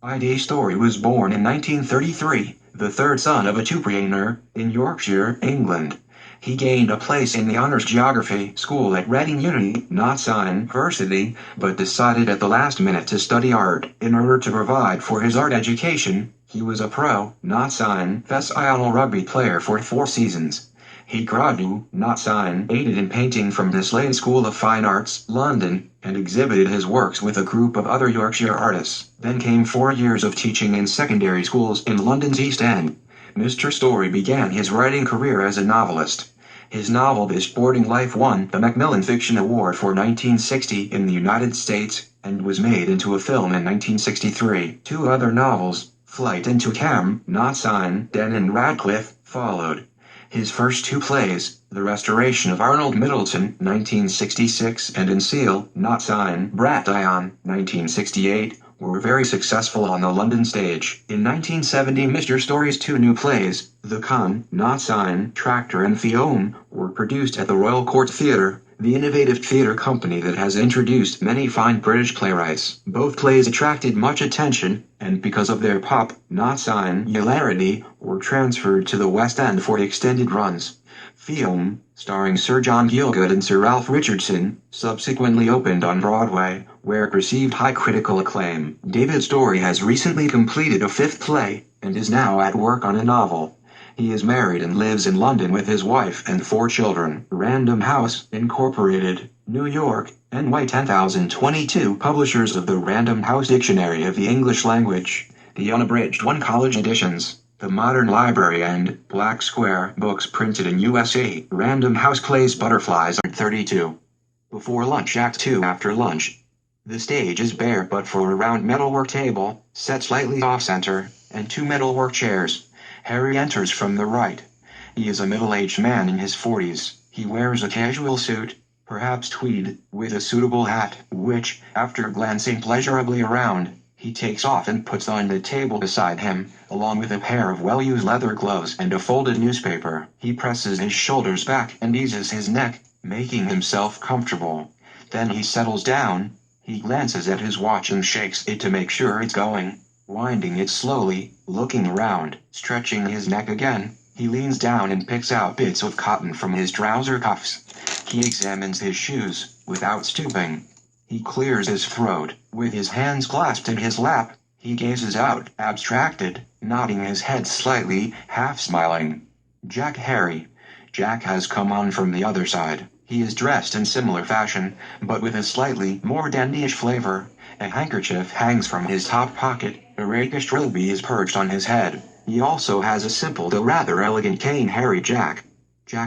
Storney was born in 1933, the third son of a tuberane in Yorkshire, England. He gained a place in the Honours Geography School at Reading University, but decided at the last minute to study art. In order to provide for his art education, he was a professional rugby player for 4 seasons. He graduated in painting from the Slade School of Fine Arts, London, and exhibited his works with a group of other Yorkshire artists. Then came 4 years of teaching in secondary schools in London's East End. Mr. Storey began his writing career as a novelist. His novel The Sporting Life won the Macmillan Fiction Award for 1960 in the United States, and was made into a film in 1963. Two other novels, Flight into Camden and Radcliffe, followed. His first two plays, The Restoration of Arnold Middleton, 1966, and In Seal, Bration, 1968, were very successful on the London stage. In 1970, Mr. Storey's two new plays, The Tractor and Fiume, were produced at the Royal Court Theatre, the innovative theatre company that has introduced many fine British playwrights. Both plays attracted much attention, and because of their popularity, were transferred to the West End for extended runs. Fiume, starring Sir John Gielgud and Sir Ralph Richardson, subsequently opened on Broadway, where it received high critical acclaim. David Storey has recently completed a fifth play, and is now at work on a novel. He is married and lives in London with his wife and 4 children. Random House, Incorporated, New York, NY 10022, publishers of the Random House Dictionary of the English Language, the unabridged one college editions, the Modern Library and Black Square books printed in USA. Random House plays Butterflies on 32. Before lunch, Act 2. After lunch. The stage is bare but for a round metalwork table, set slightly off-center, and 2 metalwork chairs. Harry enters from the right. He is a middle-aged man in his 40s. He wears a casual suit, perhaps tweed, with a suitable hat, which, after glancing pleasurably around, he takes off and puts on the table beside him, along with a pair of well-used leather gloves and a folded newspaper. He presses his shoulders back and eases his neck, making himself comfortable. Then he settles down. He glances at his watch and shakes it to make sure it's going. Winding it slowly, looking around, stretching his neck again, he leans down and picks out bits of cotton from his trouser cuffs. He examines his shoes, without stooping. He clears his throat. With his hands clasped in his lap, he gazes out, abstracted, nodding his head slightly, half smiling. Harry. Jack has come on from the other side. He is dressed in similar fashion, but with a slightly more dandyish flavor. A handkerchief hangs from his top pocket, a rakish trilby is perched on his head. He also has a simple though rather elegant cane. Harry. Jack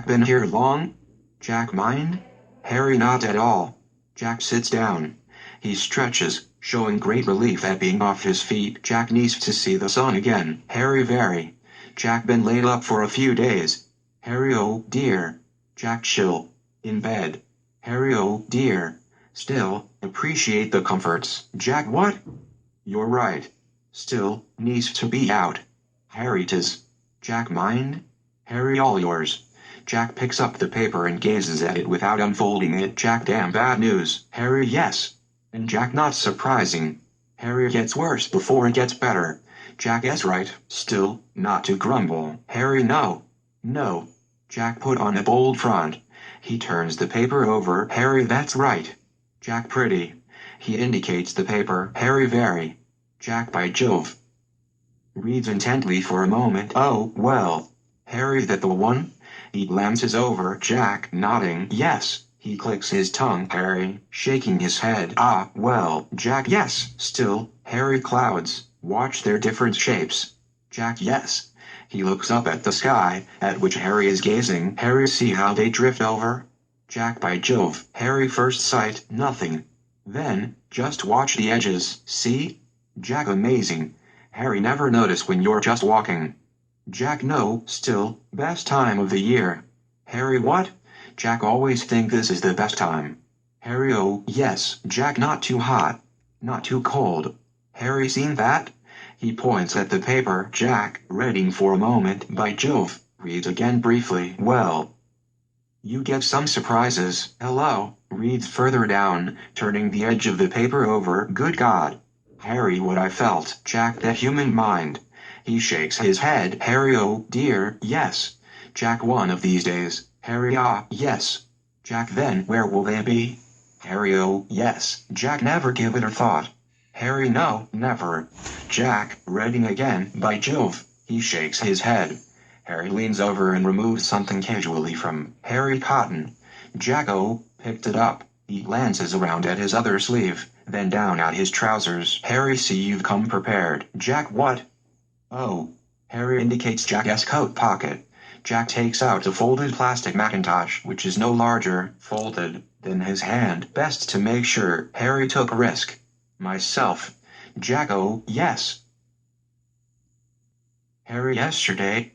been here long? Jack mind? Harry not at all. Jack sits down. He stretches, showing great relief at being off his feet. Jack needs to see the sun again. Harry. Very. Jack been laid up for a few days. Harry. Oh dear. Jack. Chill. In bed. Harry. Oh dear. Still, appreciate the comforts. Jack. What? You're right. Still, needs to be out. Harry. 'Tis. Jack mind? Harry. All yours. Jack picks up the paper and gazes at it without unfolding it. Jack. Damn bad news. Harry. Yes. And Jack. Not surprising. Harry. Gets worse before it gets better. Jack. Yes, right. Still, not to grumble. Harry. No. No. Jack put on a bold front. He turns the paper over. Harry. That's right. Jack. Pretty. He indicates the paper. Harry. Very. Jack. By Jove. Reads intently for a moment. Oh, well. Harry. That the one? He glances over. Jack. Nodding. Yes. He clicks his tongue. Harry. Shaking his head. Ah, well. Jack. Yes. Still. Harry. Clouds. Watch their different shapes. Jack. Yes. He looks up at the sky, at which Harry is gazing. Harry. See how they drift over? Jack. By Jove. Harry. First sight. Nothing. Then, just watch the edges. See? Jack. Amazing. Harry. Never notice when you're just walking. Jack. No. Still, best time of the year. Harry. What? Jack. Always think this is the best time. Harry. Oh, yes. Jack. Not too hot. Not too cold. Harry. Seen that? He points at the paper. Jack, reading for a moment. By Jove. Reads again briefly. Well. You get some surprises. Hello. Reads further down, turning the edge of the paper over. Good God. Harry, what I felt. Jack, the human mind. He shakes his head. Harry, oh dear, yes. Jack, one of these days. Harry, ah, yes. Jack, then where will they be? Harry, oh, yes. Jack, never give it a thought. Harry, no, never. Jack, reading again, by Jove. He shakes his head. Harry leans over and removes something casually from Harry Cotton. Jack, oh, picked it up. He glances around at his other sleeve, then down at his trousers. Harry, see, you've come prepared. Jack, what? Oh. Harry indicates Jack's coat pocket. Jack takes out a folded plastic Macintosh, which is no larger, folded, than his hand. Best to make sure. Harry took a risk. Myself. Jack, oh, yes. Harry, yesterday.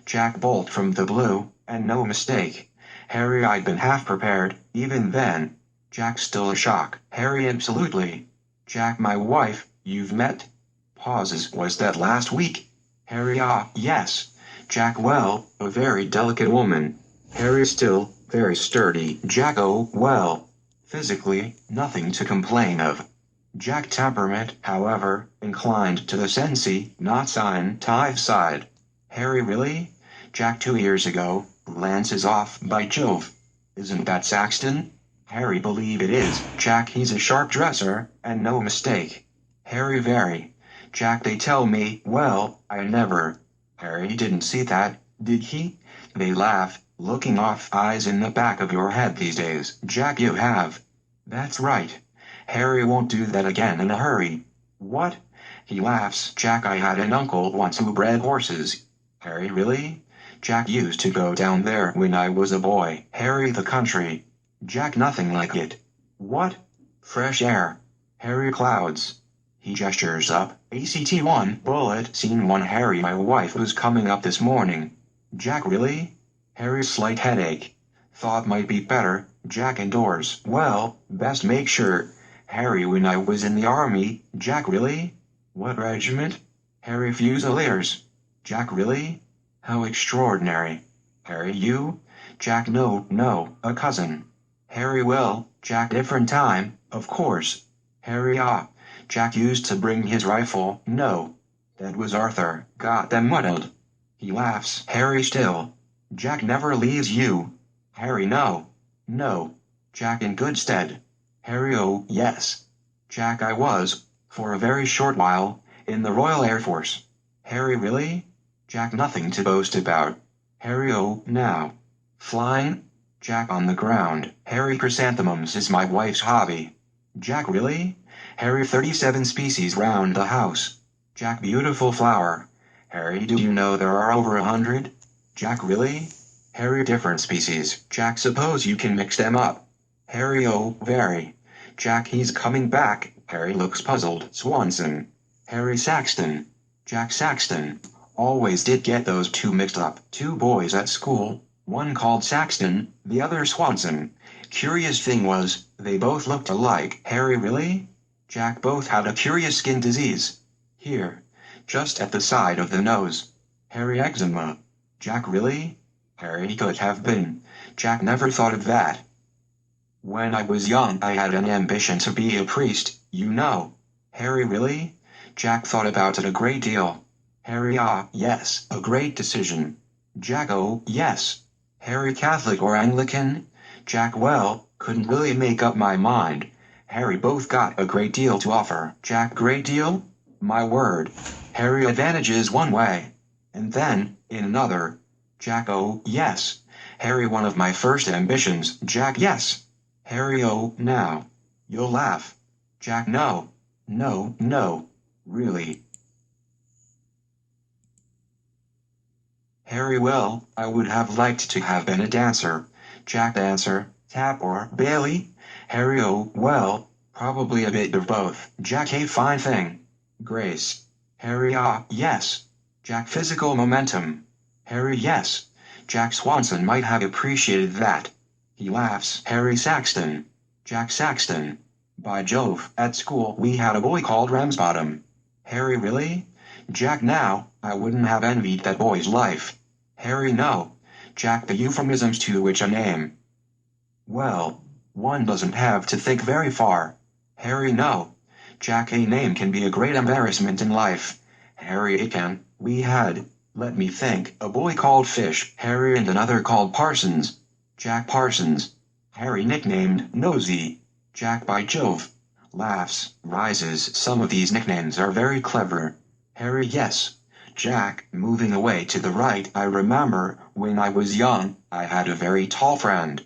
Jack, bolt from the blue, and no mistake. Harry, I'd been half prepared, even then. Jack, still a shock. Harry, absolutely. Jack, my wife, you've met? Pauses. Was that last week? Harry, ah, yes. Jack, well, a very delicate woman. Harry, still, very sturdy. Jack, oh, well. Physically, nothing to complain of. Jack, temperament, however, inclined to the sensey, not scientific side. Harry, really? Jack, 2 years ago, Lance is off, by Jove. Isn't that Saxton? Harry, believe it is. Jack, he's a sharp dresser, and no mistake. Harry, very. Jack, they tell me, well, I never. Harry didn't see that, did he? They laugh, looking off eyes in the back of your head these days. Jack, you have. That's right. Harry won't do that again in a hurry. What? He laughs. Jack, I had an uncle once who bred horses. Harry, really? Jack used to go down there when I was a boy. Harry, the country. Jack, nothing like it. What? Fresh air. Harry, clouds. He gestures up. ACT-1, bullet. Scene 1, Harry, my wife was coming up this morning. Jack, really? Harry's slight headache. Thought might be better. Jack, indoors. Well, best make sure. Harry, when I was in the army. Jack, really? What regiment? Harry, Fusiliers. Jack, really? How extraordinary. Harry, you? Jack, no, a cousin. Harry, well, Jack, different time, of course. Harry, ah. Jack used to bring his rifle. No. That was Arthur. Got them muddled. He laughs. Harry, still. Jack never leaves you. Harry, no. No. Jack, in good stead. Harry, oh, yes. Jack, I was, for a very short while, in the Royal Air Force. Harry, really? Jack, nothing to boast about. Harry, oh, now. Flying? Jack, on the ground. Harry, chrysanthemums is my wife's hobby. Jack, really? Harry, 37 species round the house. Jack, beautiful flower. Harry, do you know there are over 100? Jack, really? Harry, different species. Jack, suppose you can mix them up. Harry, oh, very. Jack, he's coming back. Harry looks puzzled. Swanson. Harry, Saxton. Jack, Saxton. Always did get those two mixed up. 2 boys at school, one called Saxton, the other Swanson. Curious thing was, they both looked alike. Harry, really? Jack, both had a curious skin disease. Here. Just at the side of the nose. Harry, eczema. Jack, really? Harry, could have been. Jack, never thought of that. When I was young, I had an ambition to be a priest, you know. Harry, really? Jack thought about it a great deal. Harry, ah, yes, a great decision. Jack, oh, yes. Harry, Catholic or Anglican? Jack, well, couldn't really make up my mind. Harry, both got a great deal to offer. Jack, great deal? My word. Harry, advantages one way. And then, in another. Jack, oh, yes. Harry, one of my first ambitions. Jack, yes. Harry, oh, now. You'll laugh. Jack, no. No. Really. Harry, well, I would have liked to have been a dancer. Jack, dancer, tap or Bailey? Harry, oh, well, probably a bit of both. Jack, a fine thing. Grace. Harry, ah, yes. Jack, physical momentum. Harry, yes. Jack, Swanson might have appreciated that. He laughs. Harry, Saxton. Jack, Saxton. By Jove, at school we had a boy called Ramsbottom. Harry, really? Jack, now, I wouldn't have envied that boy's life. Harry, no. Jack, the euphemisms to which a name. Well, one doesn't have to think very far. Harry, no. Jack, a name can be a great embarrassment in life. Harry, it can. We had, let me think, a boy called Fish, Harry, and another called Parsons. Jack Parsons. Harry nicknamed Nosy. Jack, by Jove. Laughs, rises. Some of these nicknames are very clever. Harry, yes. Jack, moving away to the right. I remember, when I was young, I had a very tall friend.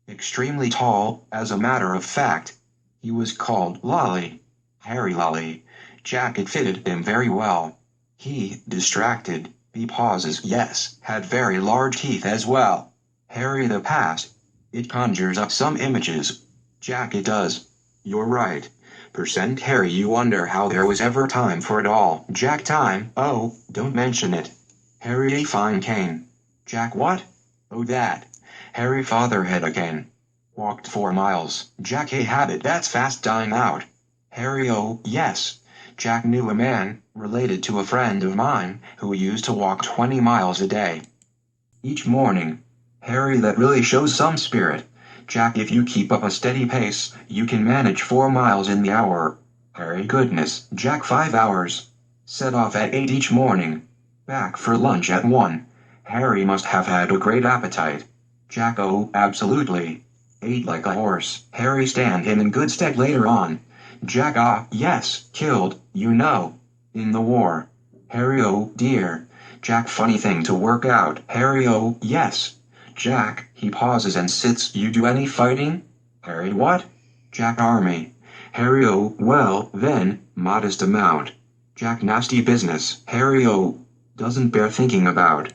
Extremely tall, as a matter of fact. He was called Lolly. Harry Lolly. Jack, it fitted him very well. He, distracted, he pauses, yes, had very large teeth as well. Harry, the past. It conjures up some images. Jack, it does. You're right. Harry, you wonder how there was ever time for it all. Jack, time? Oh, don't mention it. Harry, a fine cane. Jack, what? Oh, that. Harry, fatherhead again. Walked 4 miles. Jack, a habit that's fast dying out. Harry, oh, yes. Jack knew a man, related to a friend of mine, who used to walk 20 miles a day. Each morning. Harry, that really shows some spirit. Jack, if you keep up a steady pace, you can manage 4 miles in the hour. Harry, goodness. Jack, 5 hours. Set off at 8 each morning. Back for lunch at 1. Harry must have had a great appetite. Jack, oh, absolutely. Ate like a horse. Harry, stand him in good stead later on. Jack, ah, yes, killed, you know. In the war. Harry, oh, dear. Jack, funny thing to work out. Harry, oh, yes. Jack, he pauses and sits. You do any fighting? Harry, what? Jack, army. Harry, oh, well, then, modest amount. Jack, nasty business. Harry, oh, doesn't bear thinking about.